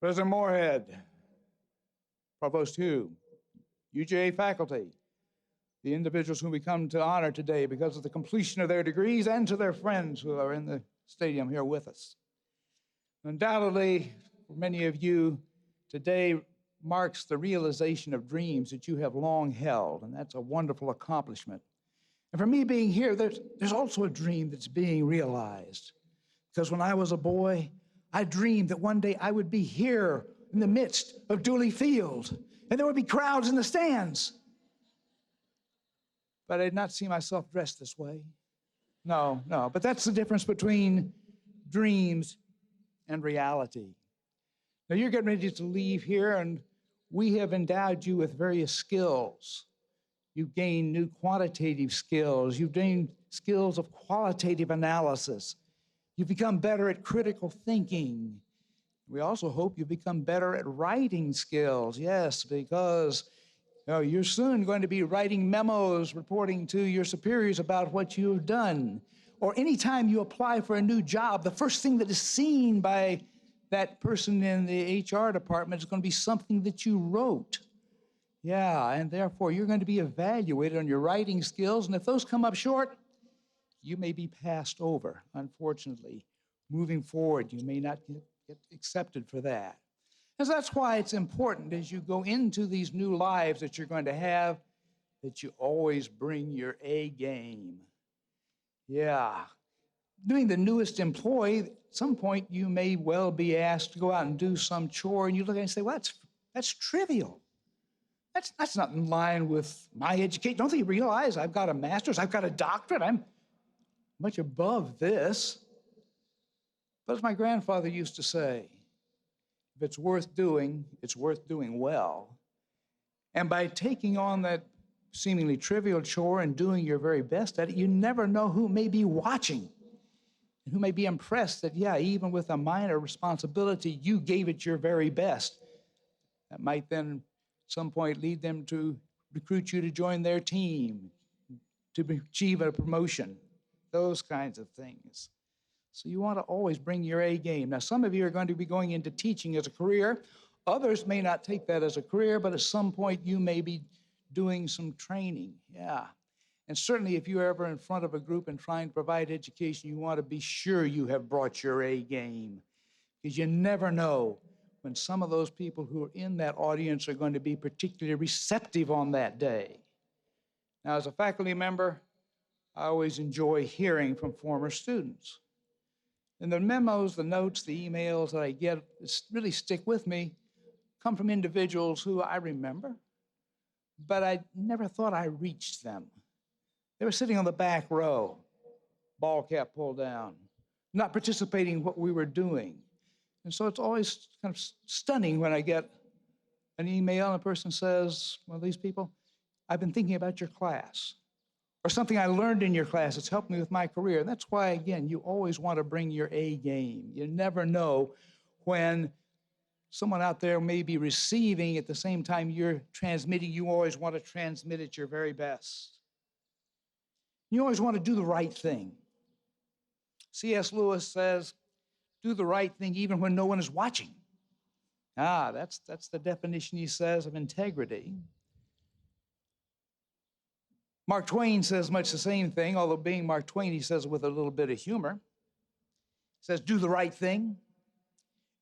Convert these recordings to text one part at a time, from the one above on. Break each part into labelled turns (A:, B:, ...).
A: President Moorhead, Provost Hugh, UGA faculty, the individuals whom we come to honor today because of the completion of their degrees, and to their friends who are in the stadium here with us. Undoubtedly, for many of you, today marks the realization of dreams that you have long held, and that's a wonderful accomplishment. And for me being here, there's also a dream that's being realized. Because when I was a boy, I dreamed that one day I would be here in the midst of Dooley Field, and there would be crowds in the stands. But I did not see myself dressed this way. No. But that's the difference between dreams and reality. Now, you're getting ready to leave here, and we have endowed you with various skills. You've gained new quantitative skills. You've gained skills of qualitative analysis. You've become better at critical thinking. We also hope you become better at writing skills. Yes, because you're soon going to be writing memos, reporting to your superiors about what you've done. Or anytime you apply for a new job, the first thing that is seen by that person in the HR department is going to be something that you wrote. Yeah, and therefore you're going to be evaluated on your writing skills, and if those come up short, you may be passed over, unfortunately. Moving forward, you may not get accepted for that. And so that's why it's important as you go into these new lives that you're going to have, that you always bring your A game. Yeah. Being the newest employee, at some point you may well be asked to go out and do some chore, and you look at it and say, well, that's trivial. That's not in line with my education. Don't they realize I've got a master's, I've got a doctorate, I'm much above this. But as my grandfather used to say, if it's worth doing well. And by taking on that seemingly trivial chore and doing your very best at it, you never know who may be watching and who may be impressed that, yeah, even with a minor responsibility, you gave it your very best. That might then at some point lead them to recruit you to join their team, to achieve a promotion, those kinds of things. So you want to always bring your A game. Now, some of you are going to be going into teaching as a career. Others may not take that as a career, but at some point you may be doing some training. Yeah. And certainly if you're ever in front of a group and trying to provide education, you want to be sure you have brought your A game, because you never know when some of those people who are in that audience are going to be particularly receptive on that day. Now, as a faculty member, I always enjoy hearing from former students. And the memos, the notes, the emails that I get really stick with me, come from individuals who I remember, but I never thought I reached them. They were sitting on the back row, ball cap pulled down, not participating in what we were doing. And so it's always kind of stunning when I get an email and a person says, well, these people, I've been thinking about your class, or something I learned in your class that's helped me with my career. And that's why, again, you always want to bring your A game. You never know when someone out there may be receiving at the same time you're transmitting. You always want to transmit at your very best. You always want to do the right thing. C.S. Lewis says, do the right thing even when no one is watching. That's the definition, he says, of integrity. Mark Twain says much the same thing, although being Mark Twain, he says it with a little bit of humor. He says, do the right thing.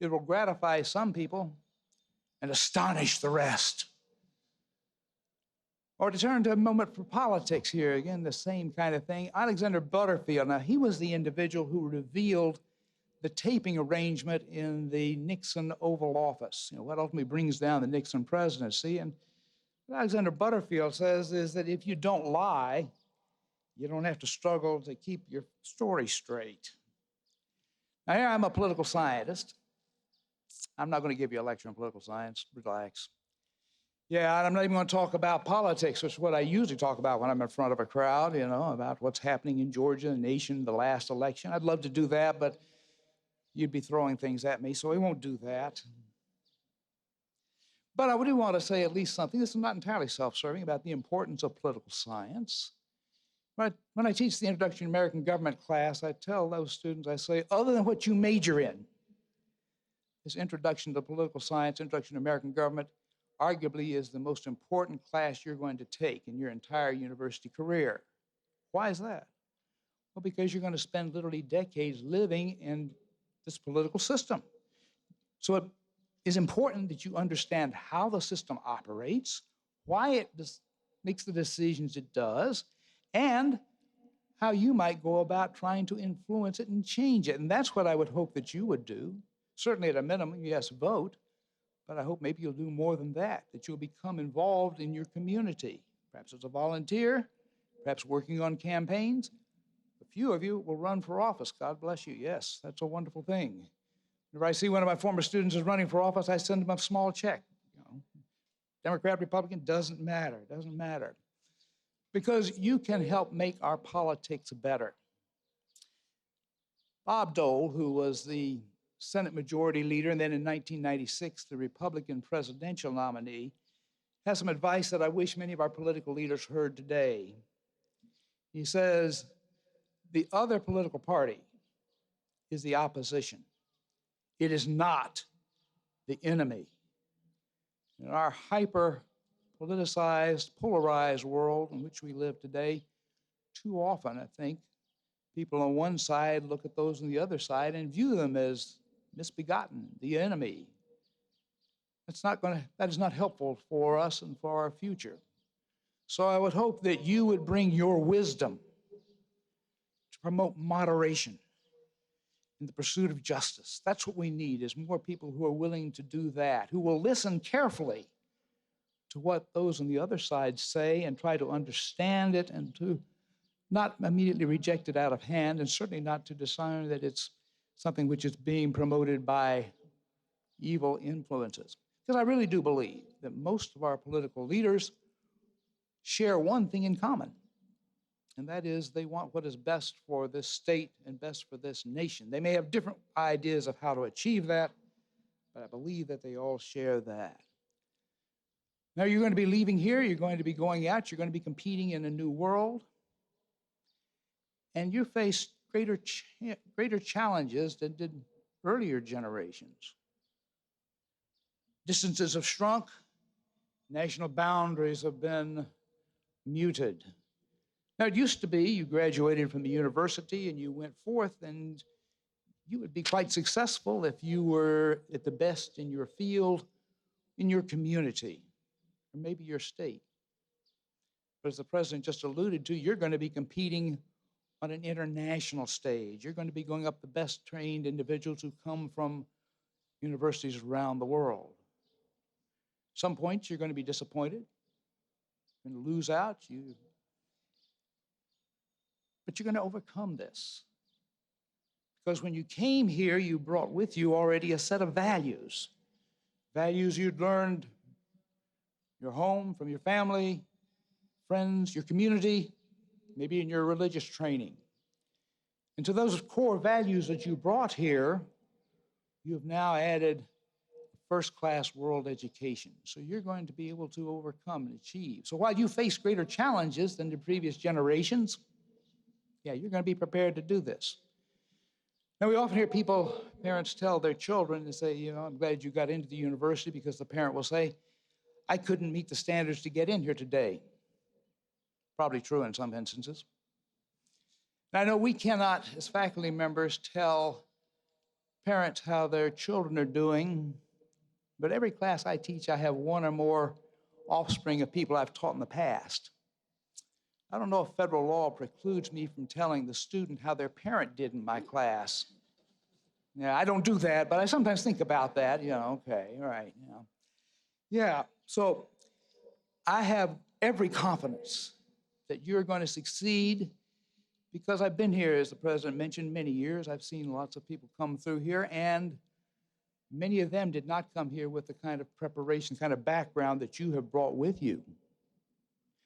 A: It will gratify some people and astonish the rest. Or to turn to a moment for politics here, again, the same kind of thing. Alexander Butterfield, now he was the individual who revealed the taping arrangement in the Nixon Oval Office, what ultimately brings down the Nixon presidency. And what Alexander Butterfield says is that if you don't lie, you don't have to struggle to keep your story straight. Now, here I'm a political scientist. I'm not going to give you a lecture on political science. Relax. Yeah, and I'm not even going to talk about politics, which is what I usually talk about when I'm in front of a crowd, about what's happening in Georgia, the nation, the last election. I'd love to do that, but you'd be throwing things at me, so we won't do that. But I do want to say at least something. This is not entirely self-serving, about the importance of political science. When I teach the Introduction to American Government class, I tell those students, I say, other than what you major in, this Introduction to Political Science, Introduction to American Government, arguably is the most important class you're going to take in your entire university career. Why is that? Well, because you're going to spend literally decades living in this political system. So it is important that you understand how the system operates, why it makes the decisions it does, and how you might go about trying to influence it and change it. And that's what I would hope that you would do. Certainly at a minimum, yes, vote, but I hope maybe you'll do more than that you'll become involved in your community, perhaps as a volunteer, perhaps working on campaigns. A few of you will run for office. God bless you. Yes, that's a wonderful thing. Whenever I see one of my former students is running for office, I send them a small check. Democrat, Republican, doesn't matter, doesn't matter. Because you can help make our politics better. Bob Dole, who was the Senate Majority Leader, and then in 1996, the Republican presidential nominee, has some advice that I wish many of our political leaders heard today. He says, the other political party is the opposition. It is not the enemy. In our hyper-politicized, polarized world in which we live today, too often, I think, people on one side look at those on the other side and view them as misbegotten, the enemy. That is not helpful for us and for our future. So I would hope that you would bring your wisdom to promote moderation in the pursuit of justice. That's what we need, is more people who are willing to do that, who will listen carefully to what those on the other side say and try to understand it and to not immediately reject it out of hand, and certainly not to discern that it's something which is being promoted by evil influences. Because I really do believe that most of our political leaders share one thing in common, and that is they want what is best for this state and best for this nation. They may have different ideas of how to achieve that, but I believe that they all share that. Now, you're going to be leaving here, you're going to be going out, you're going to be competing in a new world, and you face greater challenges than did earlier generations. Distances have shrunk, national boundaries have been muted. Now, it used to be you graduated from the university and you went forth and you would be quite successful if you were at the best in your field, in your community, or maybe your state. But as the president just alluded to, you're going to be competing on an international stage. You're going to be going up the best trained individuals who come from universities around the world. Some points you're going to be disappointed, you're going to lose out, but you're going to overcome this. Because when you came here, you brought with you already a set of values. Values you'd learned your home, from your family, friends, your community, maybe in your religious training. And to those core values that you brought here, you have now added first-class world education. So you're going to be able to overcome and achieve. So while you face greater challenges than the previous generations, yeah, you're going to be prepared to do this. Now, we often hear parents tell their children, they say, I'm glad you got into the university, because the parent will say, I couldn't meet the standards to get in here today. Probably true in some instances. Now, I know we cannot, as faculty members, tell parents how their children are doing, but every class I teach, I have one or more offspring of people I've taught in the past. I don't know if federal law precludes me from telling the student how their parent did in my class. Yeah, I don't do that, but I sometimes think about that, okay, all right, Yeah, so I have every confidence that you're going to succeed, because I've been here, as the president mentioned, many years. I've seen lots of people come through here, and many of them did not come here with the kind of preparation, kind of background that you have brought with you.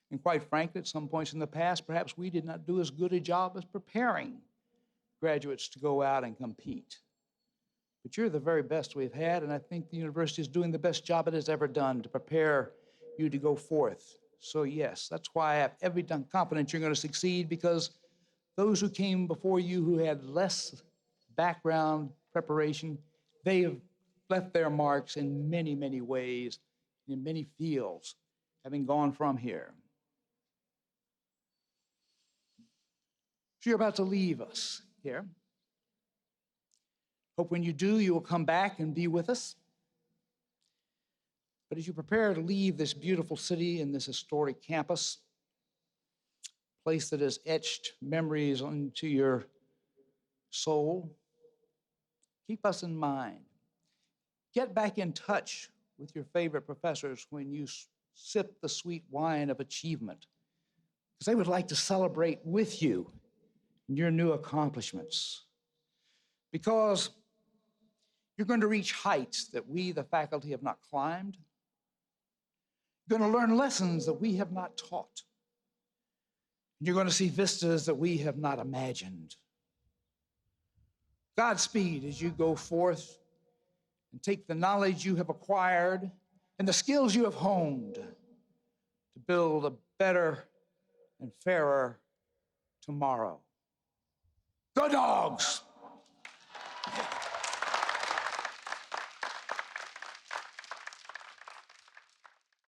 A: And quite frankly, at some points in the past, perhaps we did not do as good a job as preparing graduates to go out and compete. But you're the very best we've had, and I think the university is doing the best job it has ever done to prepare you to go forth. So yes, that's why I have every confidence you're going to succeed, because those who came before you who had less background preparation, they have left their marks in many, many ways, in many fields, having gone from here. So you're about to leave us here. Hope when you do, you will come back and be with us. But as you prepare to leave this beautiful city and this historic campus, place that has etched memories into your soul, keep us in mind. Get back in touch with your favorite professors when you sip the sweet wine of achievement, because they would like to celebrate with you your new accomplishments. Because you're going to reach heights that we, the faculty, have not climbed. You're going to learn lessons that we have not taught. You're going to see vistas that we have not imagined. Godspeed as you go forth and take the knowledge you have acquired and the skills you have honed to build a better and fairer tomorrow. Go Dogs!